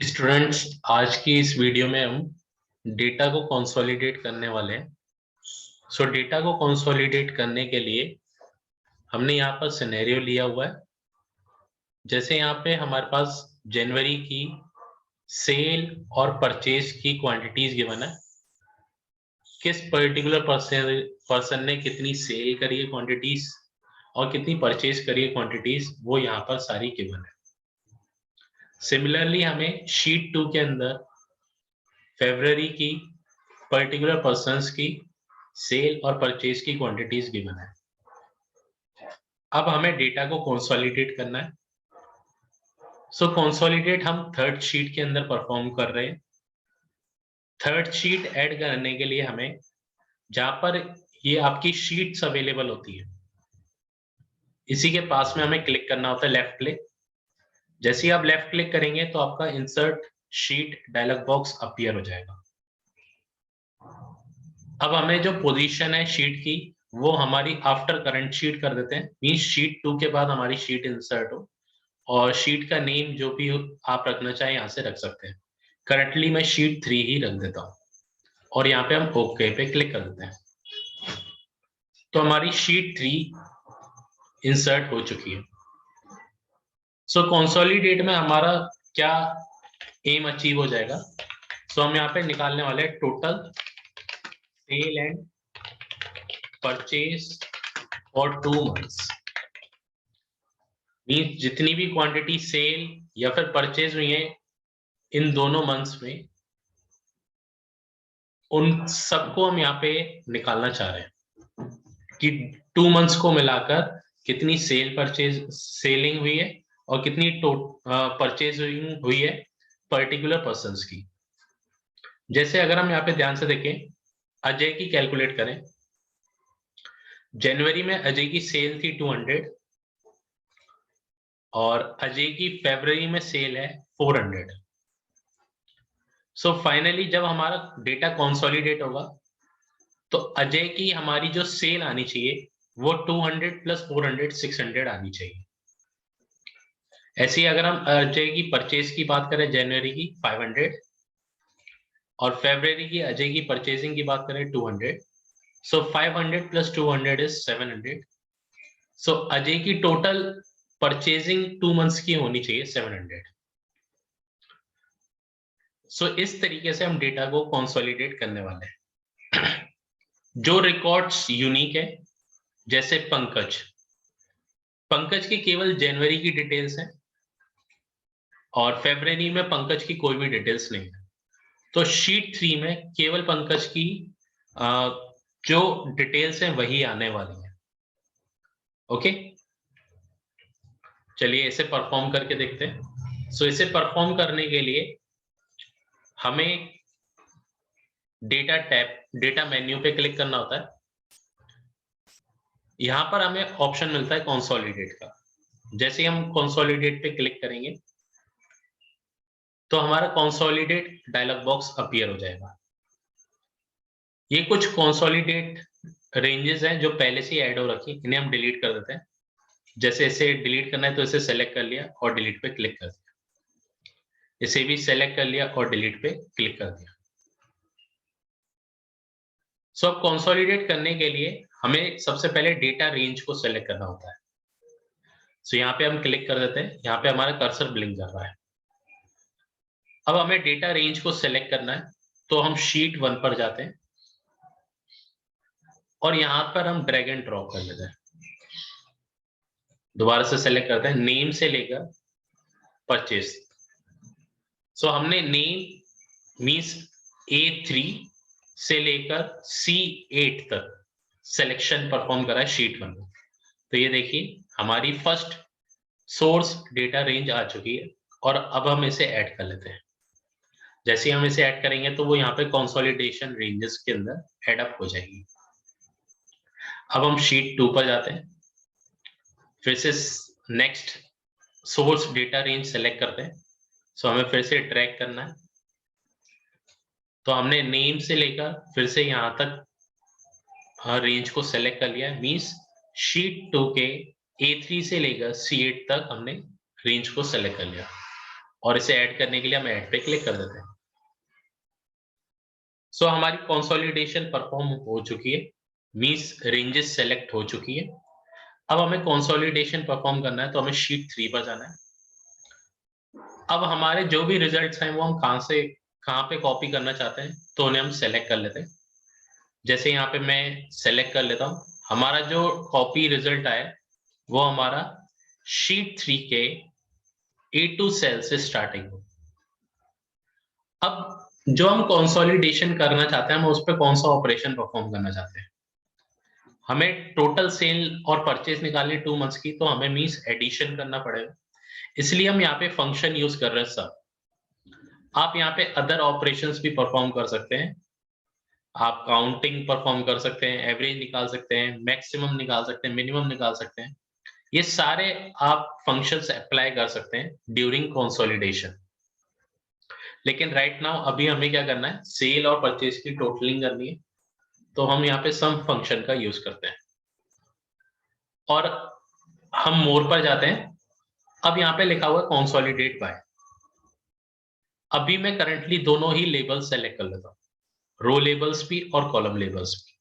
Students, आज की इस वीडियो में हम डेटा को कंसोलिडेट करने वाले हैं। डेटा को कंसोलिडेट करने के लिए हमने यहाँ पर सिनेरियो लिया हुआ है। जैसे यहाँ पे हमारे पास जनवरी की सेल और परचेज की क्वांटिटीज गिवन है। किस पर्टिकुलर पर्सन ने कितनी सेल करी है क्वांटिटीज और कितनी परचेज करी है क्वांटिटीज, वो यहाँ पर सारी गिवन है। सिमिलरली हमें शीट 2 के अंदर फरवरी की पर्टिकुलर पर्सन्स की सेल और परचेज की क्वांटिटीज गिवन है। अब हमें डेटा को कंसोलिडेट करना है। कंसोलिडेट हम थर्ड शीट के अंदर परफॉर्म कर रहे हैं। थर्ड शीट ऐड करने के लिए हमें, जहां पर ये आपकी शीट्स अवेलेबल होती है, इसी के पास में हमें क्लिक करना होता है, लेफ्ट क्लिक। जैसे ही आप लेफ्ट क्लिक करेंगे तो आपका insert sheet dialog box appear हो जाएगा। अब हमें जो पोजीशन है शीट की, वो हमारी आफ्टर करंट शीट कर देते हैं। मींस शीट 2 के बाद हमारी शीट इंसर्ट हो, और शीट का नेम जो भी आप रखना चाहें यहाँ से रख सकते हैं। करंटली मैं शीट 3 ही रख देता हूँ और यहाँ पे हम ओके पे क्लिक कर देते हैं। तो हमारी शीट 3 इंसर्ट हो चुकी है। कंसोलिडेट में हमारा क्या एम अचीव हो जाएगा? हम यहाँ पे निकालने वाले हैं total sale and purchase for 2 months. Means जितनी भी क्वांटिटी सेल या फिर परचेज हुई है इन दोनों मंथ्स में, उन सबको हम यहाँ पे निकालना चाह रहे हैं कि 2 मंथ्स को मिलाकर कितनी सेलिंग हुई है और कितनी परचेज हुई है पर्टिकुलर पर्सन्स की। जैसे अगर हम यहाँ पे ध्यान से देखें, अजय की कैलकुलेट करें। जनवरी में अजय की सेल थी 200 और अजय की फरवरी में सेल है 400। फाइनली जब हमारा डेटा कंसोलिडेट होगा तो अजय की हमारी जो सेल आनी चाहिए वो 200 प्लस 400 600 आनी चाहिए। ऐसे ही अगर हम अजय की परचेज की बात करें, जनवरी की 500 और फरवरी की अजय की परचेजिंग की बात करें 200, 500 प्लस 200 इज 700। अजय की टोटल परचेजिंग 2 मंथ्स की होनी चाहिए 700। इस तरीके से हम डेटा को कंसोलिडेट करने वाले हैं। जो रिकॉर्ड्स यूनिक है, जैसे पंकज की केवल जनवरी की डिटेल्स हैं और फरवरी में पंकज की कोई भी डिटेल्स नहीं है। तो शीट 3 में केवल पंकज की जो डिटेल्स हैं वही आने वाली हैं। ओके, चलिए इसे परफॉर्म करके देखते हैं। इसे परफॉर्म करने के लिए हमें डेटा मेन्यू पे क्लिक करना होता है। यहां पर हमें ऑप्शन मिलता है कंसोलिडेट का। जैसे हम कंसोलिडेट पे क्लिक करेंगे तो हमारा कंसोलिडेट डायलॉग बॉक्स अपीयर हो जाएगा। ये कुछ कंसोलिडेट रेंजेस हैं जो पहले से ही ऐड हो रखी, इन्हें हम डिलीट कर देते हैं। जैसे इसे डिलीट करना है तो इसे सेलेक्ट कर लिया और डिलीट पे क्लिक कर दिया, इसे भी सेलेक्ट कर लिया और डिलीट पे क्लिक कर दिया। अब कंसोलिडेट करने के लिए हमें सबसे पहले डेटा रेंज को सेलेक्ट करना होता है। यहाँ पे हम क्लिक कर देते हैं, यहाँ पे हमारा कर्सर ब्लिंक कर रहा है। अब हमें डेटा रेंज को सेलेक्ट करना है तो हम शीट 1 पर जाते हैं और यहाँ पर हम ड्रैग एंड ड्रॉप कर लेते हैं। दोबारा से सेलेक्ट करते हैं, नेम से लेकर परचेज। हमने नेम मीन्स A3 से लेकर C8 तक सिलेक्शन परफॉर्म करा है शीट 1 में। तो ये देखिए हमारी फर्स्ट सोर्स डेटा रेंज आ चुकी है और अब हम इसे ऐड कर लेते हैं। जैसे ही हम इसे ऐड करेंगे तो वो यहाँ पे कंसोलिडेशन रेंजेस के अंदर ऐड अप हो जाएगी। अब हम शीट 2 पर जाते हैं, फिर से next source data range select करते हैं। हमें फिर से ड्रैग करना है, तो हमने नेम से लेकर फिर से यहाँ तक रेंज को सेलेक्ट कर लिया है। मीन्स शीट 2 के A3 से लेकर C8 तक हमने रेंज को सेलेक्ट कर लिया। और इसे ऐड करने के लिए हम ऐड पे क्लिक कर देते हैं। सो हमारी कंसोलिडेशन परफॉर्म हो चुकी है, मींस रेंजेस सेलेक्ट हो चुकी है। अब हमें कंसोलिडेशन परफॉर्म करना है तो हमें शीट 3 पर जाना है। अब हमारे जो भी रिजल्ट्स हैं वो हम कहाँ पे कॉपी करना चाहते हैं तो उन्हें हम सेलेक्ट कर लेते हैं। जैसे यहाँ पे मैं सेलेक्ट कर लेता हूँ, हमारा जो कॉपी रिजल्ट आया वो हमारा शीट 3 के A2 सेल से स्टार्टिंग हो। अब जो हम कंसोलिडेशन करना चाहते हैं, हम उस पर कौन सा ऑपरेशन परफॉर्म करना चाहते हैं। हमें टोटल सेल और परचेज निकालनी 2 मंथ्स की, तो हमें मींस एडिशन करना पड़ेगा, इसलिए हम यहाँ पे फंक्शन यूज कर रहे हैं सब। आप यहाँ पे अदर ऑपरेशंस भी परफॉर्म कर सकते हैं, आप काउंटिंग परफॉर्म कर सकते हैं, एवरेज निकाल सकते हैं, मैक्सिमम निकाल सकते हैं, मिनिमम निकाल सकते हैं। ये सारे आप फंक्शंस अप्लाई कर सकते हैं ड्यूरिंग कंसोलिडेशन। लेकिन राइट नाउ अभी हमें क्या करना है, सेल और परचेज की टोटलिंग करनी है, तो हम यहाँ पे सम फंक्शन का यूज करते हैं और हम मोर पर जाते हैं। अब यहाँ पे लिखा हुआ है कंसोलिडेट बाय। अभी मैं करंटली दोनों ही लेबल्स सेलेक्ट कर लेता हूँ, रो लेबल्स भी और कॉलम लेबल्स भी,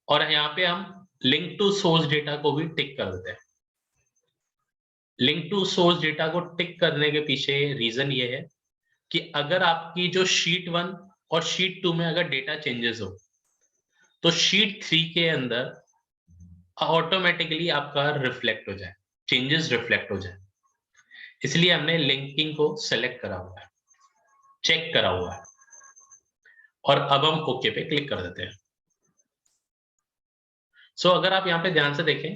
और यहाँ पे हम लिंक टू सोर्स डेटा को भी टिक कर देते हैं। लिंक टू सोर्स डेटा को टिक करने के पीछे रीजन ये है कि अगर आपकी जो शीट 1 और शीट 2 में अगर डेटा चेंजेस हो तो शीट 3 के अंदर ऑटोमेटिकली आपका रिफ्लेक्ट हो जाए, चेंजेस रिफ्लेक्ट हो जाए। इसलिए हमने लिंकिंग को सेलेक्ट करा हुआ है, चेक करा हुआ है, और अब हम ओके पे क्लिक कर देते हैं। सो अगर आप यहाँ पे ध्यान से देखें,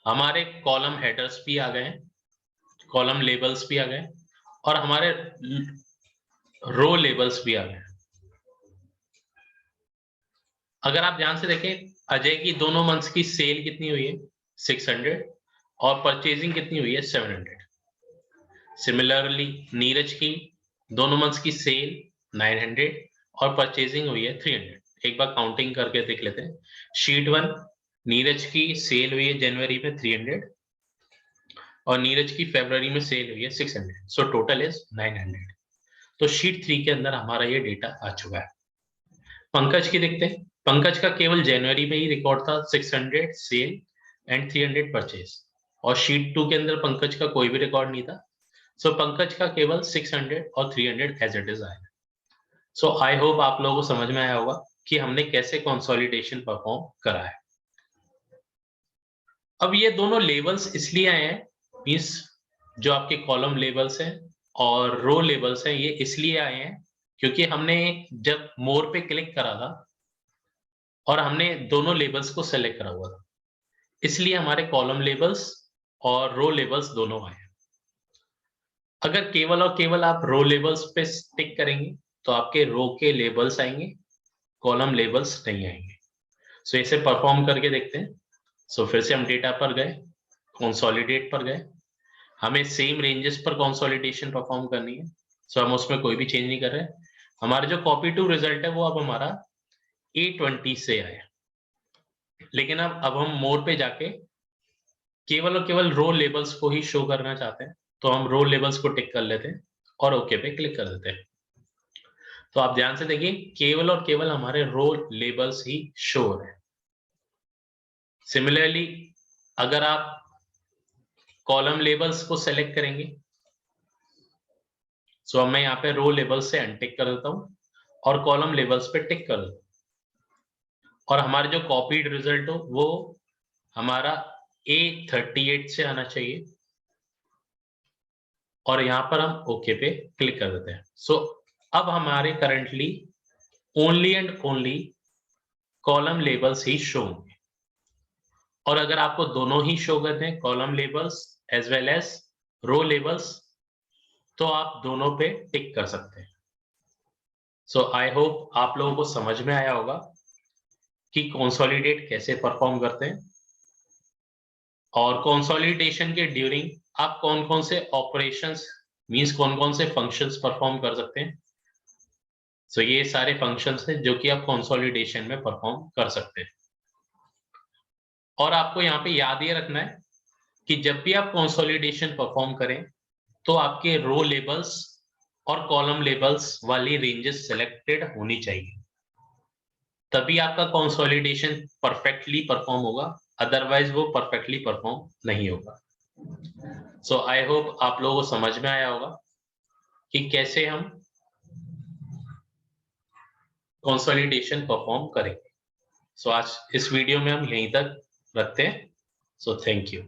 हमारे कॉलम हेडर्स भी आ गए, कॉलम लेबल्स भी आ गए, और हमारे रो लेबल्स भी आ गए। अगर आप ध्यान से देखें, अजय की दोनों मंथ्स की सेल कितनी हुई है, 600, और परचेजिंग कितनी हुई है, 700। सिमिलरली नीरज की दोनों मंथ्स की सेल 900 और परचेजिंग हुई है 300। एक बार काउंटिंग करके देख लेते हैं। शीट 1, नीरज की सेल हुई है जनवरी में 300 और नीरज की फरवरी में सेल हुई है 600, सो टोटल इज 900। तो शीट 3 के अंदर हमारा ये डेटा आ चुका है। पंकज की देखते हैं, पंकज का केवल जनवरी में ही रिकॉर्ड था 600 सेल एंड 300 परचेज, और शीट 2 के अंदर पंकज का कोई भी रिकॉर्ड नहीं था, सो पंकज का केवल 600 और 300 एज इट इज आया। सो आई होप आप लोगों को समझ में आया होगा कि हमने कैसे कंसोलिडेशन परफॉर्म करा है। अब ये दोनों लेबल्स इसलिए आए हैं, मींस जो आपके कॉलम लेबल्स हैं और रो लेबल्स हैं, ये इसलिए आए हैं क्योंकि हमने जब मोर पे क्लिक करा था और हमने दोनों लेबल्स को सेलेक्ट करा हुआ था, इसलिए हमारे कॉलम लेबल्स और रो लेबल्स दोनों आए। अगर केवल और केवल आप रो लेबल्स पे टिक करेंगे तो आपके रो के लेबल्स आएंगे, कॉलम लेबल्स नहीं आएंगे। सो इसे परफॉर्म करके देखते हैं। सो फिर से हम डेटा पर गए, कंसोलिडेट पर गए, हमें सेम रेंजेस पर कंसोलिडेशन परफॉर्म करनी है, सो हम उसमें कोई भी चेंज नहीं कर रहे। हमारा जो कॉपी टू रिजल्ट है वो अब हमारा A20 से आया, लेकिन अब हम मोर पे जाके केवल और केवल रो लेबल्स को ही शो करना चाहते हैं, तो हम रो लेबल्स को टिक कर लेते हैं और ओके पे क्लिक कर देते हैं। तो आप ध्यान से देखिए, केवल और केवल हमारे रो लेबल्स ही शो हो रहे हैं। सिमिलरली अगर आप कॉलम लेबल्स को सेलेक्ट करेंगे, सो अब मैं यहाँ पे रो लेबल्स से अनटिक कर देता हूँ और कॉलम लेबल्स पे टिक कर देता हूँ, और हमारे जो कॉपीड रिजल्ट हो वो हमारा A38 से आना चाहिए, और यहाँ पर हम ओके पे क्लिक कर देते हैं। सो अब हमारे currently only and only column labels ही शो होंगे, और अगर आपको दोनों ही शो करते हैं, column labels as well as row labels, तो आप दोनों पे टिक कर सकते हैं। सो आई होप आप लोगों को समझ में आया होगा कि कंसोलिडेट कैसे परफॉर्म करते हैं, और कंसोलिडेशन के ड्यूरिंग आप कौन कौन से ऑपरेशंस मींस कौन कौन से फंक्शंस परफॉर्म कर सकते हैं। सो ये सारे फंक्शंस हैं जो कि आप कंसोलिडेशन में परफॉर्म कर सकते हैं। और आपको यहाँ पे याद ये रखना है कि जब भी आप कंसोलिडेशन परफॉर्म करें तो आपके रो लेबल्स और कॉलम लेबल्स वाली रेंजेस सिलेक्टेड होनी चाहिए, तभी आपका कंसोलिडेशन परफेक्टली परफॉर्म होगा, अदरवाइज वो परफेक्टली परफॉर्म नहीं होगा। सो आई होप आप लोगों को समझ में आया होगा कि कैसे हम कंसोलिडेशन परफॉर्म करेंगे। सो आज इस वीडियो में हम यहीं तक रखते हैं। So thank you.